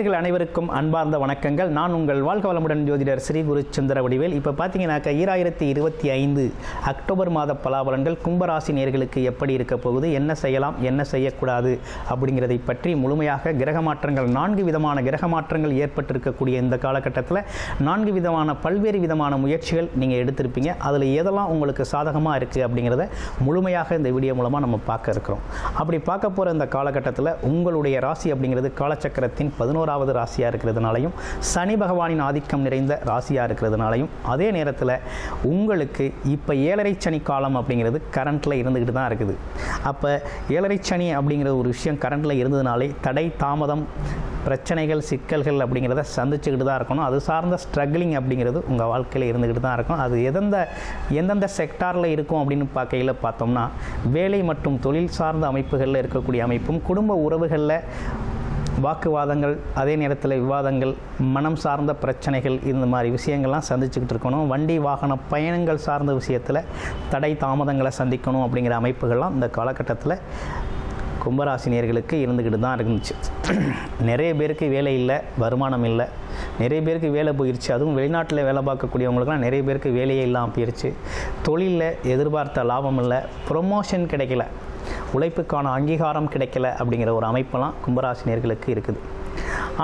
நேயர்கள் அனைவருக்கும் அன்பார்ந்த வணக்கங்கள். நான் உங்கள் வாழ்க வளமுடன் ஜோதிடர் ஸ்ரீ குருச்சந்திர வடிவேல். இப்போ பார்த்தீங்கன்னாக்கா 2025 அக்டோபர் மாத பலாபலன்கள் கும்பராசி நேயர்களுக்கு எப்படி இருக்க போகுது, என்ன செய்யலாம் என்ன செய்யக்கூடாது அப்படிங்கிறதை பற்றி முழுமையாக கிரக மாற்றங்கள் 4 விதமான கிரக மாற்றங்கள் ஏற்பட்டிருக்கக்கூடிய இந்த காலகட்டத்தில் 4 விதமான பல்வேறு விதமான முயற்சிகள் நீங்கள் எடுத்திருப்பீங்க. அதில் எதெல்லாம் உங்களுக்கு சாதகமாக இருக்குது அப்படிங்கிறத முழுமையாக இந்த வீடியோ மூலமாக நம்ம பார்க்க இருக்கிறோம். அப்படி பார்க்க போகிற இந்த காலகட்டத்தில் உங்களுடைய ராசி அப்படிங்கிறது காலச்சக்கரத்தின் 11வது ராசியாக இருக்கிறதுனாலையும் சனி பகவானின் ஆதிக்கம் நிறைந்த ராசியாக இருக்கிறதுனாலையும் அதே நேரத்தில் உங்களுக்கு இப்போ 7.5 சனி காலம் அப்படிங்கிறது கரண்ட்டில் இருந்துக்கிட்டு தான் இருக்குது. அப்போ 7.5 சனி அப்படிங்கிற ஒரு விஷயம் கரண்ட்டில் இருந்ததுனாலே தடை தாமதம் பிரச்சனைகள் சிக்கல்கள் அப்படிங்கிறத சந்திச்சுக்கிட்டு தான் இருக்கணும். அது சார்ந்த ஸ்ட்ரகிளிங் அப்படிங்கிறது உங்கள் வாழ்க்கையில் இருந்துக்கிட்டு தான் இருக்கும். அது எந்தெந்த செக்டாரில் இருக்கும் அப்படின்னு பார்க்கையில் பார்த்தோம்னா வேலை மற்றும் தொழில் சார்ந்த அமைப்புகளில் இருக்கக்கூடிய அமைப்பும், குடும்ப உறவுகளில் வாக்குவாதங்கள், அதே நேரத்தில் விவாதங்கள், மனம் சார்ந்த பிரச்சனைகள், இந்த மாதிரி விஷயங்கள்லாம் சந்திச்சுக்கிட்டு இருக்கணும். வண்டி வாகன பயணங்கள் சார்ந்த விஷயத்தில் தடை தாமதங்களை சந்திக்கணும் அப்படிங்கிற அமைப்புகள்லாம் இந்த காலகட்டத்தில் கும்பராசினியர்களுக்கு இருந்துக்கிட்டு தான் இருந்துச்சு. நிறைய பேருக்கு வேலை இல்லை, வருமானம் இல்லை, நிறைய பேருக்கு வேலை போயிடுச்சு. அதுவும் வெளிநாட்டில் வேலை பார்க்கக்கூடியவங்களுக்குலாம் நிறைய பேருக்கு வேலையே இல்லாமல் போயிடுச்சு. தொழிலில் எதிர்பார்த்த லாபம் இல்லை, ப்ரொமோஷன் கிடைக்கல, உழைப்புக்கான அங்கீகாரம் கிடைக்கல அப்படிங்கிற ஒரு அமைப்பெல்லாம் கும்பராசினியர்களுக்கு இருக்குது.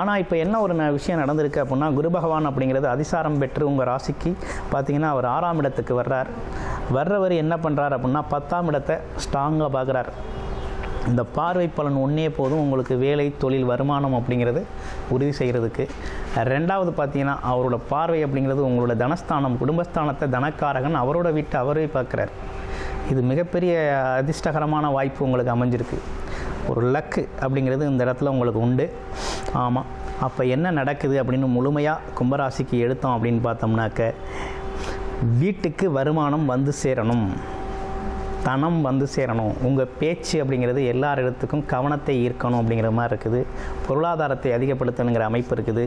ஆனால் இப்போ என்ன ஒரு விஷயம் நடந்திருக்கு அப்படின்னா, குரு பகவான் அப்படிங்கிறது அதிசாரம் பெற்று உங்கள் ராசிக்கு பார்த்திங்கன்னா அவர் 6ஆம் இடத்துக்கு வர்றவர் என்ன பண்ணுறார் அப்படின்னா 10ஆம் இடத்தை ஸ்ட்ராங்காக பார்க்குறார். இந்த பார்வை பலன் ஒன்றே போதும் உங்களுக்கு வேலை தொழில் வருமானம் அப்படிங்கிறது உறுதி செய்கிறதுக்கு. ரெண்டாவது பார்த்தீங்கன்னா அவரோட பார்வை அப்படிங்கிறது உங்களோட தனஸ்தானம் குடும்பஸ்தானத்தை தனக்காரகன் அவரோட வீட்டை அவரே பார்க்குறார். இது மிகப்பெரிய அதிர்ஷ்டகரமான வாய்ப்பு உங்களுக்கு அமைஞ்சிருக்கு. ஒரு லக்கு அப்படிங்கிறது இந்த இடத்துல உங்களுக்கு உண்டு. ஆமாம், அப்போ என்ன நடக்குது அப்படின்னு முழுமையாக கும்பராசிக்கு எடுத்தோம் அப்படின்னு பார்த்தோம்னாக்க, வீட்டுக்கு வருமானம் வந்து சேரணும், தனம் வந்து சேரணும், உங்கள் பேச்சு அப்படிங்கிறது எல்லார் இடத்துக்கும் கவனத்தை ஈர்க்கணும் அப்படிங்கிற மாதிரி இருக்குது. பொருளாதாரத்தை அதிகப்படுத்தணுங்கிற அமைப்பு இருக்குது.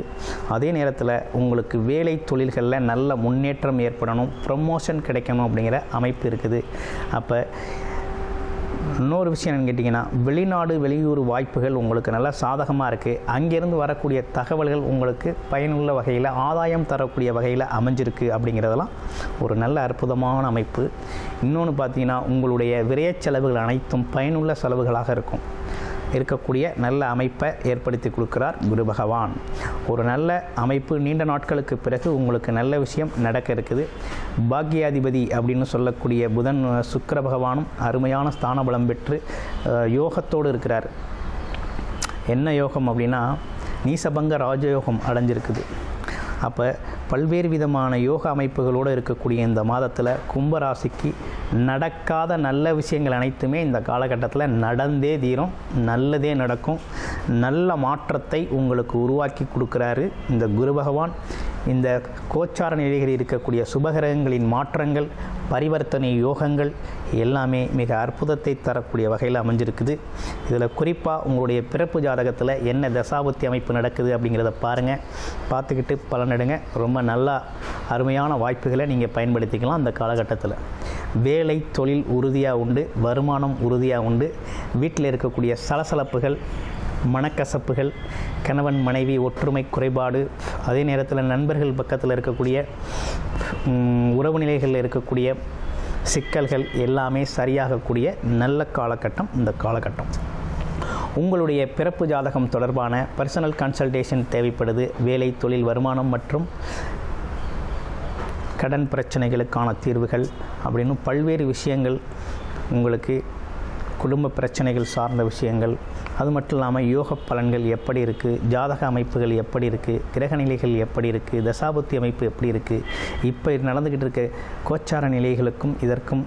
அதே நேரத்தில் உங்களுக்கு வேலை தொழில்களில் நல்ல முன்னேற்றம் ஏற்படணும், ப்ரமோஷன் கிடைக்கணும் அப்படிங்கிற அமைப்பு இருக்குது. அப்போ இன்னொரு விஷயம் என்னன்னு கேட்டிங்கன்னா, வெளிநாடு வெளியூர் வாய்ப்புகள் உங்களுக்கு நல்லா சாதகமாக இருக்குது. அங்கேருந்து வரக்கூடிய தகவல்கள் உங்களுக்கு பயனுள்ள வகையில் ஆதாயம் தரக்கூடிய வகையில் அமைஞ்சிருக்கு அப்படிங்கிறதெல்லாம் ஒரு நல்ல அற்புதமான அமைப்பு. இன்னொன்று பார்த்தீங்கன்னா, உங்களுடைய விரய செலவுகள் அனைத்தும் பயனுள்ள செலவுகளாக இருக்கக்கூடிய நல்ல அமைப்பை ஏற்படுத்தி கொடுக்குறார் குரு பகவான். ஒரு நல்ல அமைப்பு, நீண்ட நாட்களுக்கு பிறகு உங்களுக்கு நல்ல விஷயம் நடக்க இருக்குது. பாக்கியாதிபதி அப்படின்னு சொல்லக்கூடிய புதன் சுக்கிர பகவானும் அருமையான ஸ்தான பலம் பெற்று யோகத்தோடு இருக்கிறார். என்ன யோகம் அப்படின்னா நீசபங்க ராஜயோகம் அடைஞ்சிருக்குது. அப்போ பல்வேறு விதமான யோக அமைப்புகளோடு இருக்கக்கூடிய இந்த மாதத்தில் கும்பராசிக்கு நடக்காத நல்ல விஷயங்கள் அனைத்துமே இந்த காலகட்டத்தில் நடந்தே தீரும், நல்லதே நடக்கும். நல்ல மாற்றத்தை உங்களுக்கு உருவாக்கி கொடுக்குறாரு இந்த குரு பகவான். இந்த கோச்சார நிலைகளில் இருக்கக்கூடிய சுபகிரகங்களின் மாற்றங்கள், பரிவர்த்தனை யோகங்கள் எல்லாமே மிக அற்புதத்தை தரக்கூடிய வகையில் அமைஞ்சிருக்குது. இதில் குறிப்பாக உங்களுடைய பிறப்பு ஜாதகத்தில் என்ன தசாபுத்தி அமைப்பு நடக்குது அப்படிங்கிறத பாருங்கள், பார்த்துக்கிட்டு பலனெடுங்க. ரொம்ப நல்லா அருமையான வாய்ப்புகளை நீங்கள் பயன்படுத்திக்கலாம். அந்த காலகட்டத்தில் வேலை தொழில் உறுதியாக உண்டு, வருமானம் உறுதியாக உண்டு. வீட்டில் இருக்கக்கூடிய சலசலப்புகள், மனக்கசப்புகள், கணவன் மனைவி ஒற்றுமை குறைபாடு, அதே நேரத்தில் நண்பர்கள் பக்கத்தில் இருக்கக்கூடிய உறவு நிலைகளில் இருக்கக்கூடிய சிக்கல்கள் எல்லாமே சரியாகக்கூடிய நல்ல காலகட்டம் இந்த காலகட்டம். உங்களுடைய பிறப்பு ஜாதகம் தொடர்பான பர்சனல் கன்சல்டேஷன் தேவைப்படுது. வேலை தொழில் வருமானம் மற்றும் கடன் பிரச்சனைகளுக்கான தீர்வுகள் அப்படின்னு பல்வேறு விஷயங்கள், உங்களுக்கு குடும்ப பிரச்சனைகள் சார்ந்த விஷயங்கள், அது மட்டும் இல்லாமல் யோக பலன்கள் எப்படி இருக்குது, ஜாதக அமைப்புகள் எப்படி இருக்குது, கிரகநிலைகள் எப்படி இருக்குது, தசாபுத்தி அமைப்பு எப்படி இருக்குது, இப்போ நடந்துக்கிட்டு இருக்க கோச்சார நிலைகளுக்கும் இதற்கும்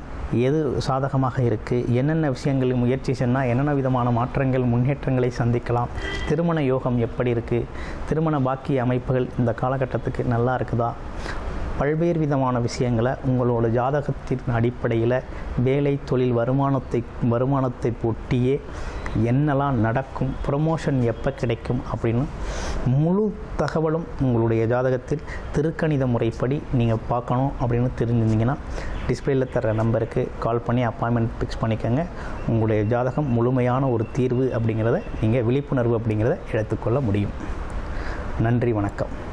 எது சாதகமாக இருக்குது, என்னென்ன விஷயங்கள் முயற்சி செய்யணும், என்னென்ன விதமான மாற்றங்கள் முன்னேற்றங்களை சந்திக்கலாம், திருமண யோகம் எப்படி இருக்குது, திருமண பாக்கிய அமைப்புகள் இந்த காலகட்டத்துக்கு நல்லா இருக்குதா, பல்வேறு விதமான விஷயங்களை உங்களோட ஜாதகத்தின் அடிப்படையில் வேலை தொழில் வருமானத்தை ஒட்டியே என்னெல்லாம் நடக்கும், ப்ரொமோஷன் எப்போ கிடைக்கும் அப்படின்னு முழு தகவலும் உங்களுடைய ஜாதகத்தில் திருக்கணித முறைப்படி நீங்கள் பார்க்கணும் அப்படின்னு தெரிஞ்சிருந்தீங்கன்னா டிஸ்பிளேயில் தர நம்பருக்கு கால் பண்ணி அப்பாயின்மெண்ட் ஃபிக்ஸ் பண்ணிக்கோங்க. உங்களுடைய ஜாதகம் முழுமையான ஒரு தீர்வு அப்படிங்கிறத நீங்கள் விழிப்புணர்வு அப்படிங்கிறத எடுத்துக்கொள்ள முடியும். நன்றி, வணக்கம்.